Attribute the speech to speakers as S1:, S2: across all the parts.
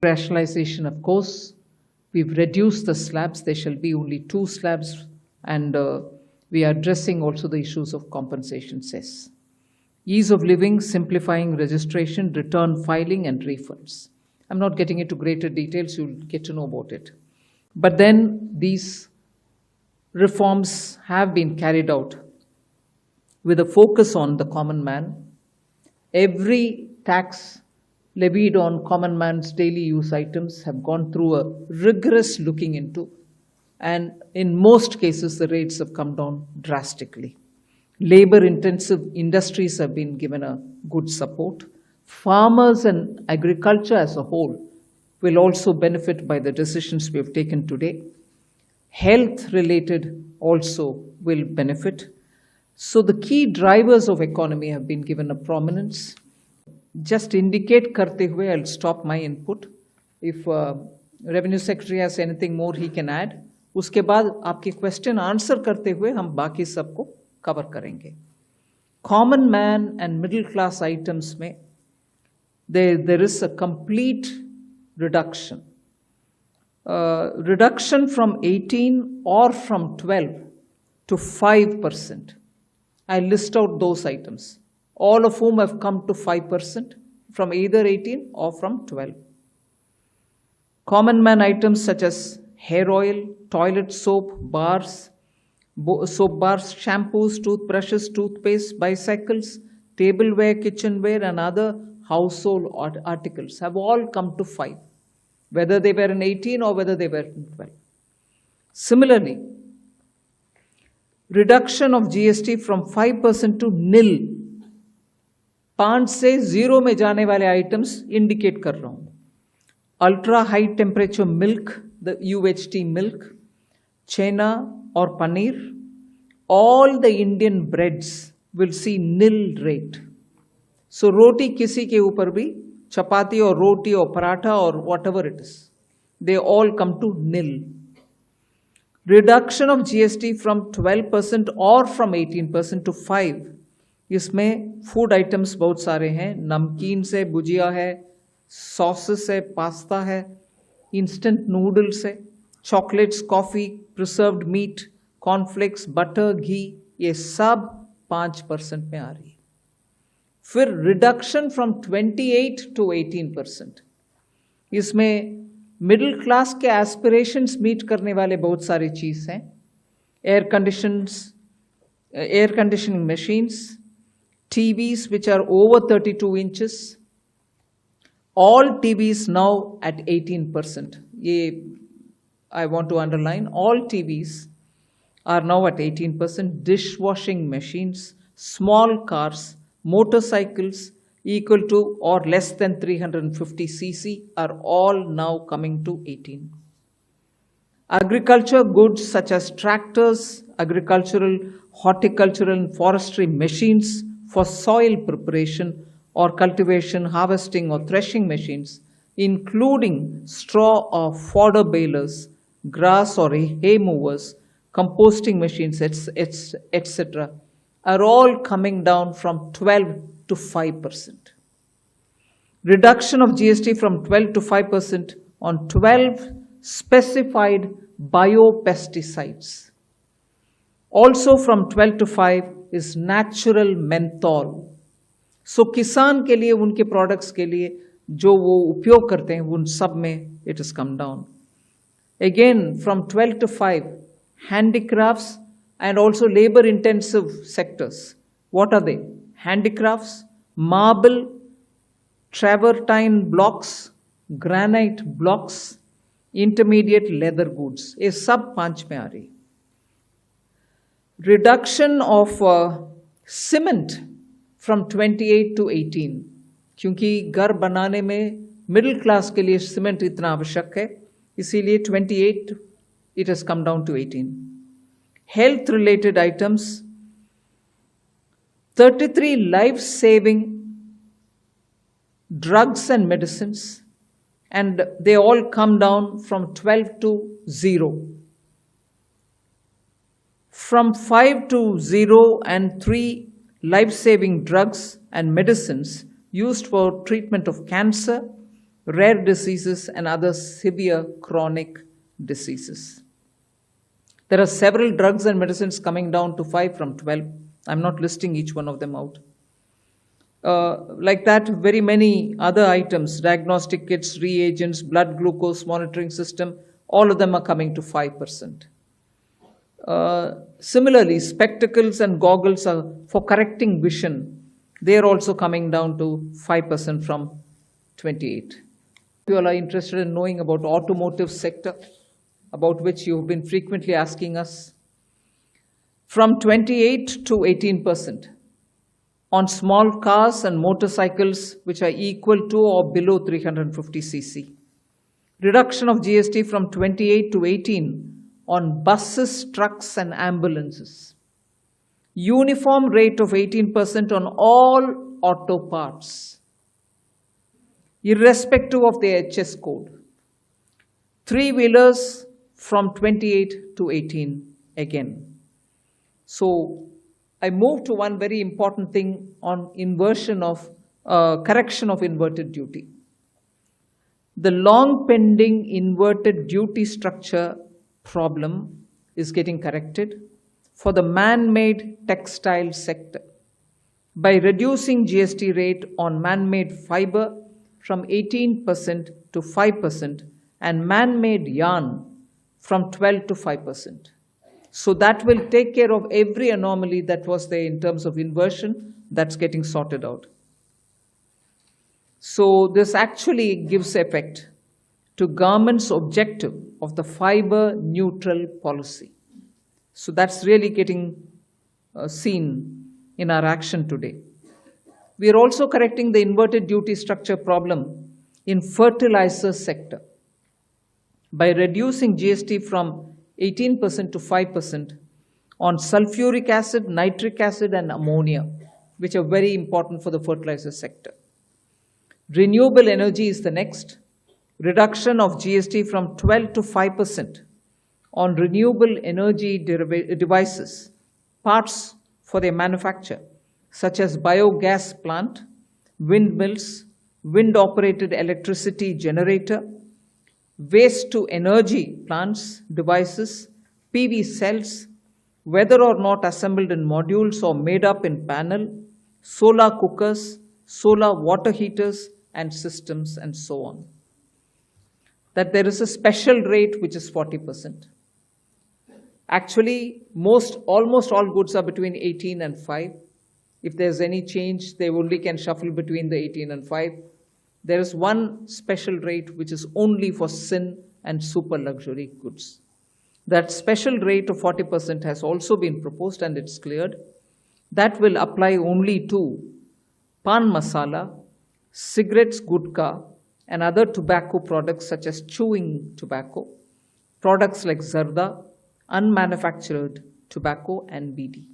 S1: Rationalization, of course, we've reduced the slabs. There shall be only 2 slabs, and we are addressing also the issues of compensation cess. Ease of living, simplifying registration, return filing, and refunds. I'm not getting into greater details, you'll get to know about it. But then these reforms have been carried out with a focus on the common man. Every tax levied on common man's daily use items have gone through a rigorous looking into, and in most cases the rates have come down drastically. Labor-intensive industries have been given a good support. Farmers and agriculture as a whole will also benefit by the decisions we have taken today. Health-related also will benefit. So the key drivers of economy have been given a prominence. Just indicate karte hue, I'll stop my input. If Revenue Secretary has anything more he can add. उसके बाद आपके question answer करते हुए हम बाकी सबको cover करेंगे. Common man and middle class items में there is a complete reduction. Reduction from 18 or from 12 to 5%. I list out those items, all of whom have come to 5% from either 18 or from 12. Common man items such as hair oil, toilet soap, soap bars, shampoos, toothbrushes, toothpaste, bicycles, tableware, kitchenware, and other household articles have all come to 5, whether they were in 18 or whether they were in 12. Similarly, reduction of GST from 5% to nil. 5 से 0 में जाने वाले items indicate कर रहा हूँ. Ultra high temperature milk, the UHT milk, chena or paneer, all the Indian breads will see nil rate. So roti kisi ke upar bhi, chapati or roti or paratha or whatever it is, they all come to nil. Reduction of GST from 12% or from 18% to 5%. इसमें food items बहुत सारे हैं. नमकीन से भुजिया है, sauces है, pasta है, instant noodles है, chocolates, coffee, preserved meat, cornflakes, butter, घी, ये सब 5% में आ रही है. फिर रिडक्शन फ्रॉम 28 टू 18%. इसमें मिडिल क्लास के एस्पिरेशंस मीट करने वाले बहुत सारी चीज़ हैं. Air conditioning machines, TVs which are over 32 inches, all TVs now at 18%. I want to underline, all TVs are now at 18%. Dishwashing machines, small cars, motorcycles equal to or less than 350 cc are all now coming to 18. Agriculture goods such as tractors, agricultural, horticultural and forestry machines for soil preparation or cultivation, harvesting or threshing machines, including straw or fodder balers, grass or hay movers, composting machines, etc., are all coming down from 12 to 5%. Reduction of GST from 12 to 5% on 12 specified biopesticides. Also from 12 to 5 is natural menthol. So किसान के लिए उनके products के लिए जो वो उपयोग करते हैं उन सब में it has come down. Again from 12 to 5, handicrafts and also labor intensive sectors. What are they? Handicrafts, marble, travertine blocks, granite blocks, intermediate leather goods. ये सब 5 में आ रही. Reduction of cement from 28 to 18. क्योंकि घर बनाने में मिडिल क्लास के लिए सीमेंट इतना आवश्यक है, इसीलिए 28 it has come down to 18. Health related items, 33 life saving drugs and medicines, and they all come down from 12 to 0. From 5 to 0 and 3 life-saving drugs and medicines used for treatment of cancer, rare diseases, and other severe chronic diseases. There are several drugs and medicines coming down to 5 from 12. I'm not listing each one of them out. Like that, very many other items, diagnostic kits, reagents, blood glucose monitoring system, all of them are coming to 5%. Similarly, spectacles and goggles are for correcting vision. They are also coming down to 5% from 28. You all are interested in knowing about automotive sector, about which you have been frequently asking us. From 28 to 18% on small cars and motorcycles which are equal to or below 350 cc. Reduction of GST from 28 to 18 on buses, trucks and ambulances. Uniform rate of 18% on all auto parts, irrespective of the HS code. Three-wheelers from 28 to 18 again. So I move to one very important thing on inversion of correction of inverted duty. The long pending inverted duty structure problem is getting corrected for the man-made textile sector by reducing GST rate on man-made fiber from 18% to 5% and man-made yarn from 12 to 5%. So that will take care of every anomaly that was there in terms of inversion. That's getting sorted out. So this actually gives effect to government's objective of the fiber neutral policy. So that's really getting seen in our action today. We are also correcting the inverted duty structure problem in fertilizer sector by reducing GST from 18% to 5% on sulfuric acid, nitric acid and ammonia, which are very important for the fertilizer sector. Renewable energy is the next. Reduction of GST from 12 to 5% on renewable energy devices, parts for their manufacture, such as biogas plant, windmills, wind-operated electricity generator, waste-to-energy plants, devices, PV cells, whether or not assembled in modules or made up in panel, solar cookers, solar water heaters and systems and so on. That there is a special rate which is 40%. Actually, almost all goods are between 18 and 5. If there's any change, they only can shuffle between the 18 and 5. There is one special rate which is only for sin and super luxury goods. That special rate of 40% has also been proposed and it's cleared. That will apply only to pan masala, cigarettes, gutka, and other tobacco products such as chewing tobacco, products like zarda, unmanufactured tobacco, and BD.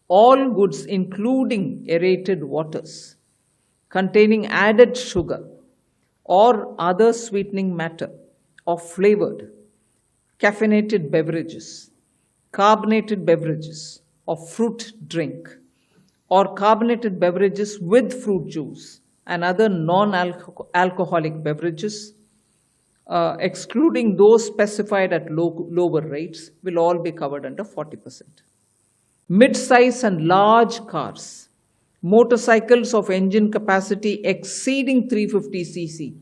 S1: All goods, including aerated waters, containing added sugar or other sweetening matter or flavored, caffeinated beverages, carbonated beverages or fruit drink, or carbonated beverages with fruit juice and other non-alcoholic beverages, excluding those specified at lower rates, will all be covered under 40%. Mid-size and large cars, motorcycles of engine capacity exceeding 350 cc,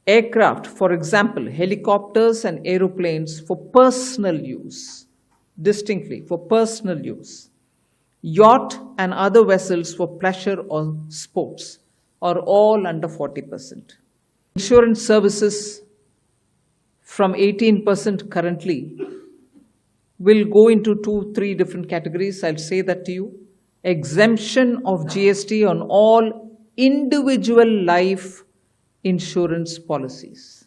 S1: aircraft, for example, helicopters and aeroplanes for personal use, distinctly for personal use, yacht and other vessels for pleasure or sports are all under 40%. Insurance services from 18% currently will go into 2-3 different categories. I'll say that to you. Exemption of GST on all individual life insurance policies,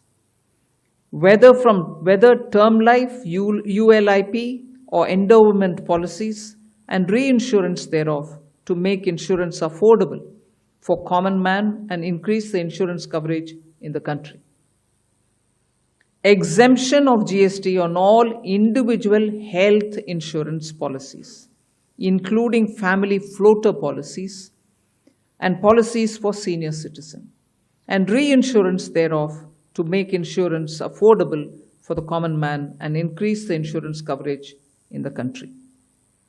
S1: whether term life, ULIP or endowment policies, and reinsurance thereof, to make insurance affordable for common man and increase the insurance coverage in the country. Exemption of GST on all individual health insurance policies, including family floater policies and policies for senior citizens. and reinsurance thereof to make insurance affordable for the common man and increase the insurance coverage in the country.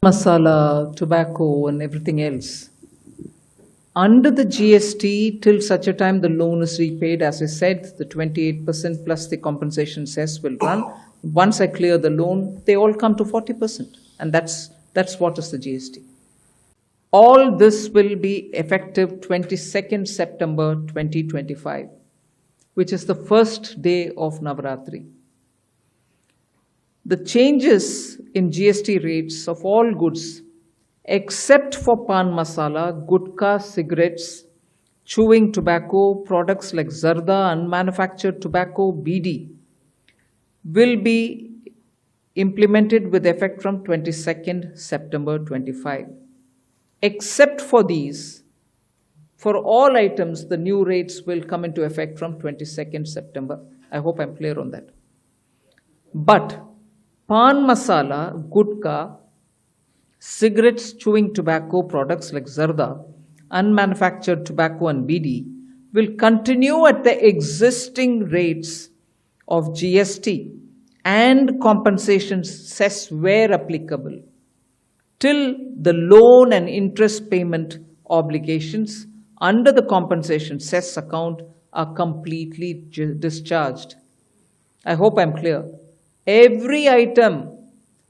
S1: Masala, tobacco, and everything else. Under the GST, till such a time the loan is repaid, as I said, the 28% plus the compensation cess will run. Once I clear the loan, they all come to 40%. And that's what is the GST. All this will be effective 22nd September 2025, which is the first day of Navaratri. The changes in GST rates of all goods except for pan masala, gutka, cigarettes, chewing tobacco, products like zarda, unmanufactured tobacco, BD, will be implemented with effect from 22nd September 25. Except for these, for all items, the new rates will come into effect from 22nd September. I hope I'm clear on that. But pan masala, gutka, cigarettes, chewing tobacco, products like zarda, unmanufactured tobacco and BD will continue at the existing rates of GST and compensation cess where applicable till the loan and interest payment obligations under the compensation cess account are completely discharged. I hope I'm clear. Every item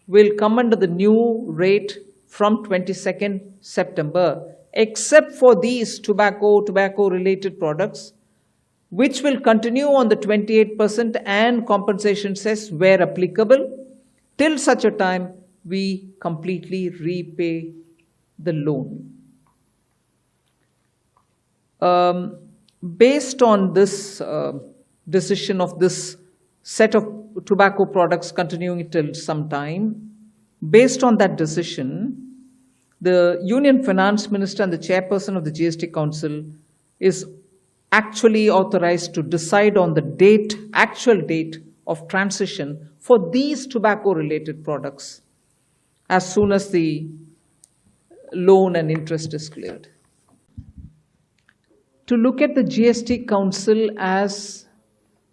S1: will come under the new rate from 22nd September, except for these tobacco-related products, which will continue on the 28% and compensation cess where applicable, till such a time we completely repay the loan. Based on this decision of this set of tobacco products continuing till some time, based on that decision, the Union Finance Minister and the Chairperson of the GST Council is actually authorized to decide on the actual date of transition for these tobacco-related products as soon as the loan and interest is cleared. To look at the GST Council as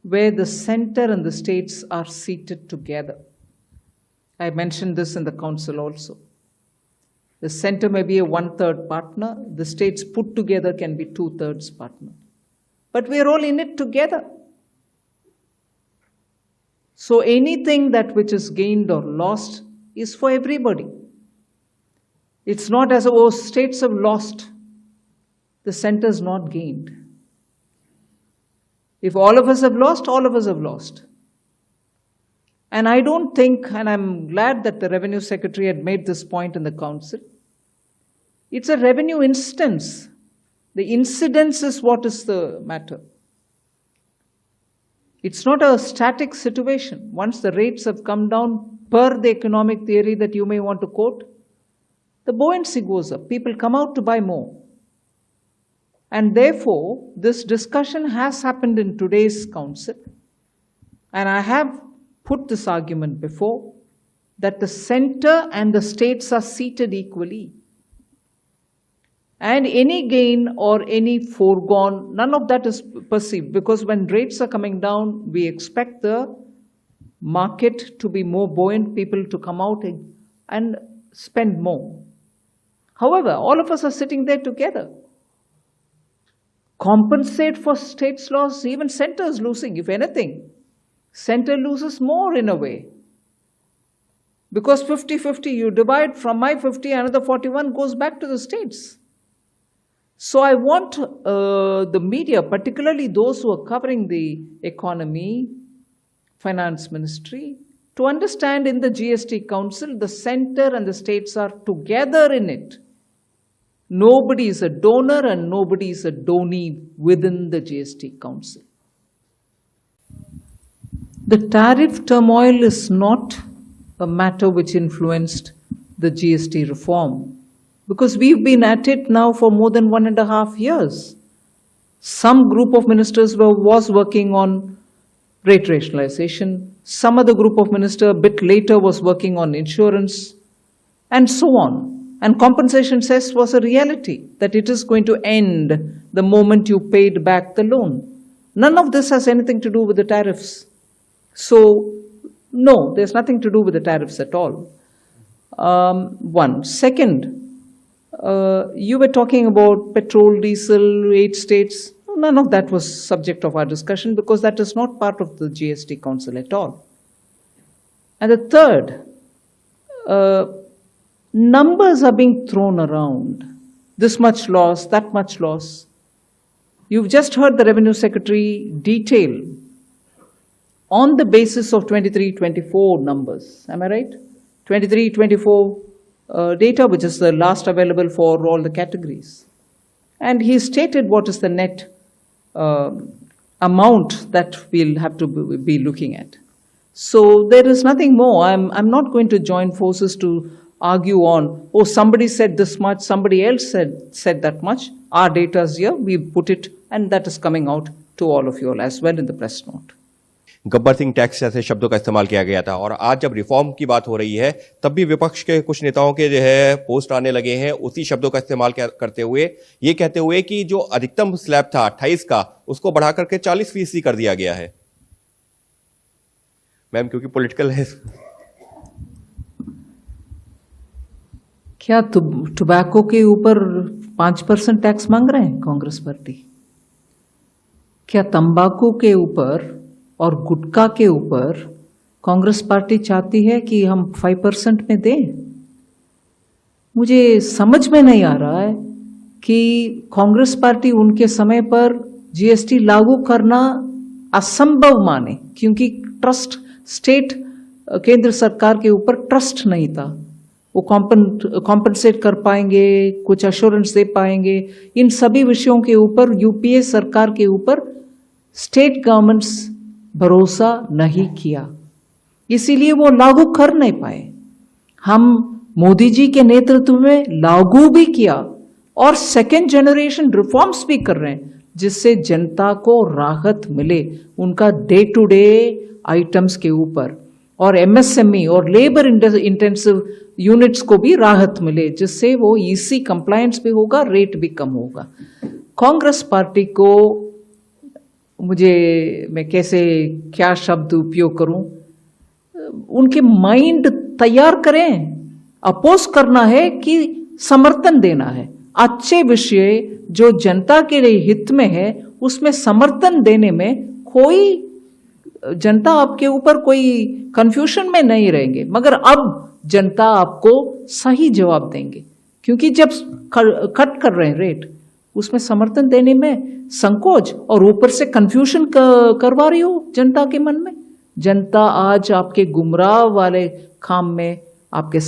S1: where the center and the states are seated together. I mentioned this in the council also. The center may be a 1/3 partner, the states put together can be 2/3 partner. But we are all in it together. So anything that which is gained or lost is for everybody. It's not as though states have lost, the center is not gained. If all of us have lost, all of us have lost. And I don't think, and I'm glad that the Revenue Secretary had made this point in the council, it's a revenue instance. The incidence is what is the matter. It's not a static situation. Once the rates have come down per the economic theory that you may want to quote, the buoyancy goes up. People come out to buy more. And therefore, this discussion has happened in today's council. And I have put this argument before, that the center and the states are seated equally. And any gain or any foregone, none of that is perceived, because when rates are coming down, we expect the market to be more buoyant, people to come out and spend more. However, all of us are sitting there together. Compensate for states' loss, even center is losing. If anything, center loses more in a way. Because 50-50, you divide from my 50, another 41 goes back to the states. So I want the media, particularly those who are covering the economy, finance ministry, to understand in the GST Council, the center and the states are together in it. Nobody is a donor and nobody is a donee within the GST Council. The tariff turmoil is not a matter which influenced the GST reform, because we've been at it now for more than 1.5 years. Some group of ministers was working on rate rationalization. Some other group of ministers a bit later was working on insurance, and so on. And compensation cess was a reality that it is going to end the moment you paid back the loan. None of this has anything to do with the tariffs. So, no, there's nothing to do with the tariffs at all. One. Second, you were talking about petrol, diesel, 8 states. None of that was subject of our discussion because that is not part of the GST Council at all. And the third, numbers are being thrown around. This much loss, that much loss. You've just heard the Revenue Secretary detail on the basis of 23-24 numbers. Am I right? 23-24 data, which is the last available for all the categories. And he stated what is the net amount that we'll have to be looking at. So there is nothing more. I'm not going to join forces to argue on, oh, somebody said this much, somebody else said that much. Our data is here, we put it, and that is coming out to all of you all as well in the press note.
S2: Gabbar Singh tax जैसे शब्दों का इस्तेमाल किया गया था और आज जब रिफॉर्म की बात हो रही है तब भी विपक्ष के कुछ नेताओं के जो है पोस्ट आने लगे हैं उसी शब्दों का इस्तेमाल करते हुए ये कहते हुए कि जो अधिकतम स्लैब था 28 का उसको बढ़ा करके 40% कर दिया गया है। मैम क्योंकि पॉलिटिकल है।
S1: क्या टोबैको के ऊपर 5% टैक्स मांग रहे हैं कांग्रेस पार्टी? क्या तंबाकू के ऊपर और गुटखा के ऊपर कांग्रेस पार्टी चाहती है कि हम 5% में दें? मुझे समझ में नहीं आ रहा है कि कांग्रेस पार्टी उनके समय पर जीएसटी लागू करना असंभव माने, क्योंकि ट्रस्ट स्टेट केंद्र सरकार के ऊपर ट्रस्ट नहीं था। वो कॉम्पनसेट कर पाएंगे, कुछ अश्योरेंस दे पाएंगे, इन सभी विषयों के ऊपर यूपीए सरकार के ऊपर स्टेट गवर्नमेंट्स भरोसा नहीं किया, इसीलिए वो लागू कर नहीं पाए। हम मोदी जी के नेतृत्व में लागू भी किया और सेकेंड जनरेशन रिफॉर्म्स भी कर रहे हैं जिससे जनता को राहत मिले उनका डे टू डे आइटम्स के ऊपर, और एमएसएमई और लेबर इंटेंसिव यूनिट्स को भी राहत मिले जिससे वो ईसी कंप्लायंस भी होगा, रेट भी कम होगा। कांग्रेस पार्टी को मैं कैसे क्या शब्द उपयोग करूं, उनके माइंड तैयार करें। अपोज करना है कि समर्थन देना है। अच्छे विषय जो जनता के लिए हित में है उसमें समर्थन देने में कोई जनता आपके ऊपर कोई कंफ्यूजन में नहीं रहेंगे, मगर अब जनता आपको सही जवाब देंगे, क्योंकि जब कट कर रहे हैं रेट उसमें समर्थन देने में संकोच और ऊपर से कंफ्यूजन करवा रही हो जनता के मन में। जनता आज आपके गुमराह वाले काम में आपके